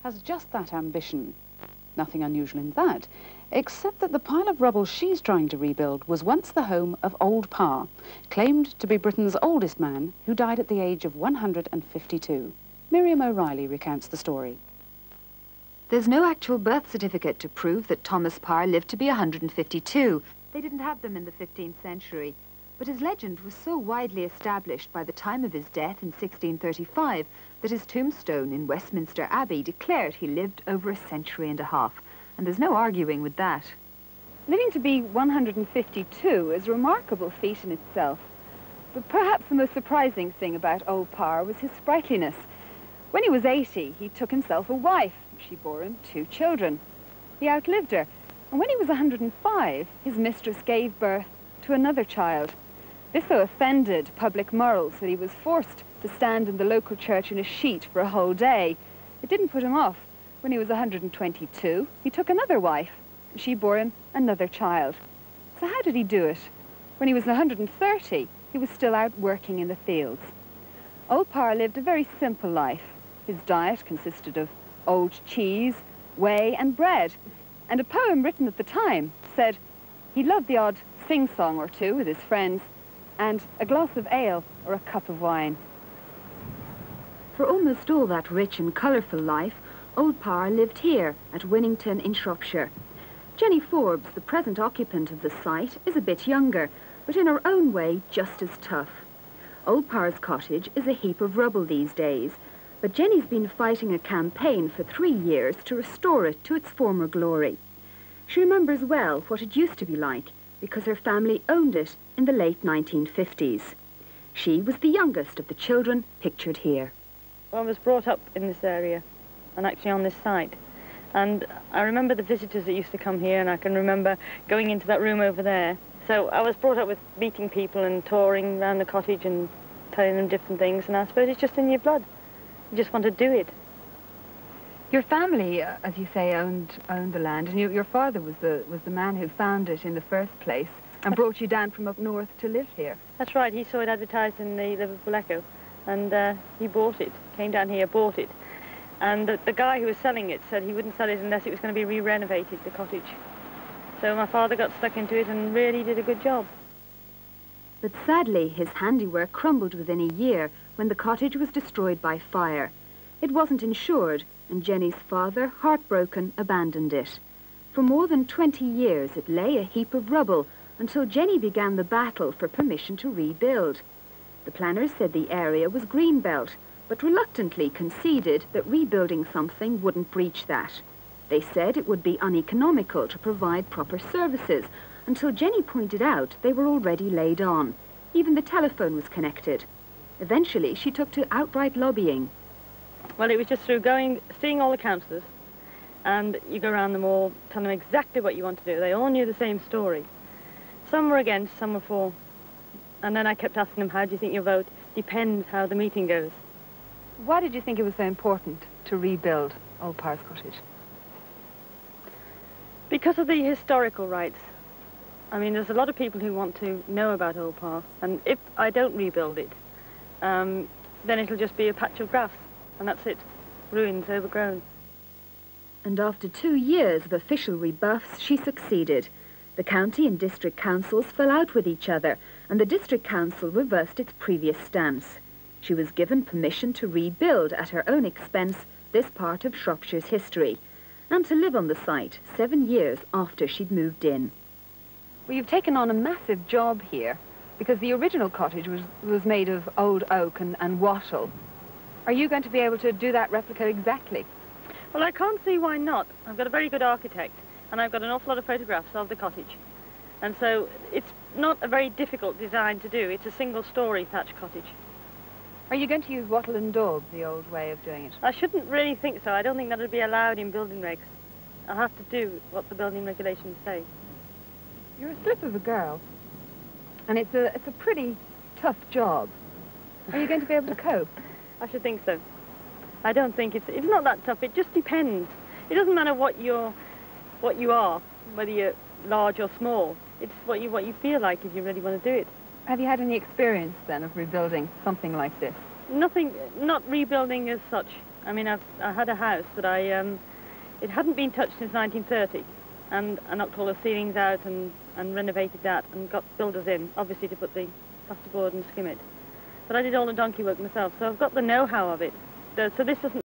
has just that ambition. Nothing unusual in that, except that the pile of rubble she's trying to rebuild was once the home of Old Parr, claimed to be Britain's oldest man, who died at the age of 152. Miriam O'Reilly recounts the story. There's no actual birth certificate to prove that Thomas Parr lived to be 152. They didn't have them in the 15th century. But his legend was so widely established by the time of his death in 1635 that his tombstone in Westminster Abbey declared he lived over a century and a half. And there's no arguing with that. Living to be 152 is a remarkable feat in itself. But perhaps the most surprising thing about Old Parr was his sprightliness. When he was 80, he took himself a wife. She bore him 2 children. He outlived her. And when he was 105, his mistress gave birth to another child. This so offended public morals that he was forced to stand in the local church in a sheet for a whole day. It didn't put him off. When he was 122, he took another wife. She bore him another child. So how did he do it? When he was 130, he was still out working in the fields. Old Parr lived a very simple life. His diet consisted of old cheese, whey and bread. And a poem written at the time said he loved the odd sing-song or two with his friends, and a glass of ale or a cup of wine. For almost all that rich and colourful life, Old Parr lived here at Winnington in Shropshire. Jennie Forbes, the present occupant of the site, is a bit younger, but in her own way just as tough. Old Parr's cottage is a heap of rubble these days, but Jennie's been fighting a campaign for 3 years to restore it to its former glory. She remembers well what it used to be like, because her family owned it in the late 1950s. She was the youngest of the children pictured here. Well, I was brought up in this area and actually on this site. And I remember the visitors that used to come here, and I can remember going into that room over there. So I was brought up with meeting people and touring around the cottage and telling them different things, and I suppose it's just in your blood. You just want to do it. Your family, as you say, owned the land, and your father was the man who found it in the first place and brought you down from up north to live here. That's right. He saw it advertised in the Liverpool Echo, and he bought it. Came down here, bought it, and the guy who was selling it said he wouldn't sell it unless it was going to be re-renovated, the cottage. So my father got stuck into it and really did a good job. But sadly, his handiwork crumbled within a year when the cottage was destroyed by fire. It wasn't insured, and Jennie's father, heartbroken, abandoned it. For more than 20 years it lay a heap of rubble until Jennie began the battle for permission to rebuild. The planners said the area was greenbelt, but reluctantly conceded that rebuilding something wouldn't breach that. They said it would be uneconomical to provide proper services, until Jennie pointed out they were already laid on. Even the telephone was connected. Eventually she took to outright lobbying. Well, it was just through seeing all the councillors, and you go around them all, tell them exactly what you want to do. They all knew the same story. Some were against, some were for. And then I kept asking them, how do you think your vote? Depends how the meeting goes. Why did you think it was so important to rebuild Old Parr's cottage? Because of the historical rights. I mean, there's a lot of people who want to know about Old Parr, and if I don't rebuild it, then it'll just be a patch of grass. And that's it. Ruins, overgrown. And after 2 years of official rebuffs, she succeeded. The county and district councils fell out with each other, and the district council reversed its previous stance. She was given permission to rebuild at her own expense this part of Shropshire's history, and to live on the site 7 years after she'd moved in. Well, you've taken on a massive job here, because the original cottage was made of old oak and wattle. Are you going to be able to do that replica exactly? Well, I can't see why not. I've got a very good architect, and I've got an awful lot of photographs of the cottage. And so it's not a very difficult design to do. It's a single-storey thatched cottage. Are you going to use wattle and daub, the old way of doing it? I shouldn't really think so. I don't think that would be allowed in building regs. I'll have to do what the building regulations say. You're a slip of a girl, and it's a pretty tough job. Are you going to be able to cope? I should think so. I don't think it's not that tough. It just depends. It doesn't matter what you are, whether you're large or small. It's what you feel like if you really want to do it. Have you had any experience then of rebuilding something like this? Nothing, not rebuilding as such. I mean, I had a house that it hadn't been touched since 1930, and I knocked all the ceilings out and renovated that and got builders in, obviously to put the plasterboard and skim it. But I did all the donkey work myself, so I've got the know-how of it. So this doesn't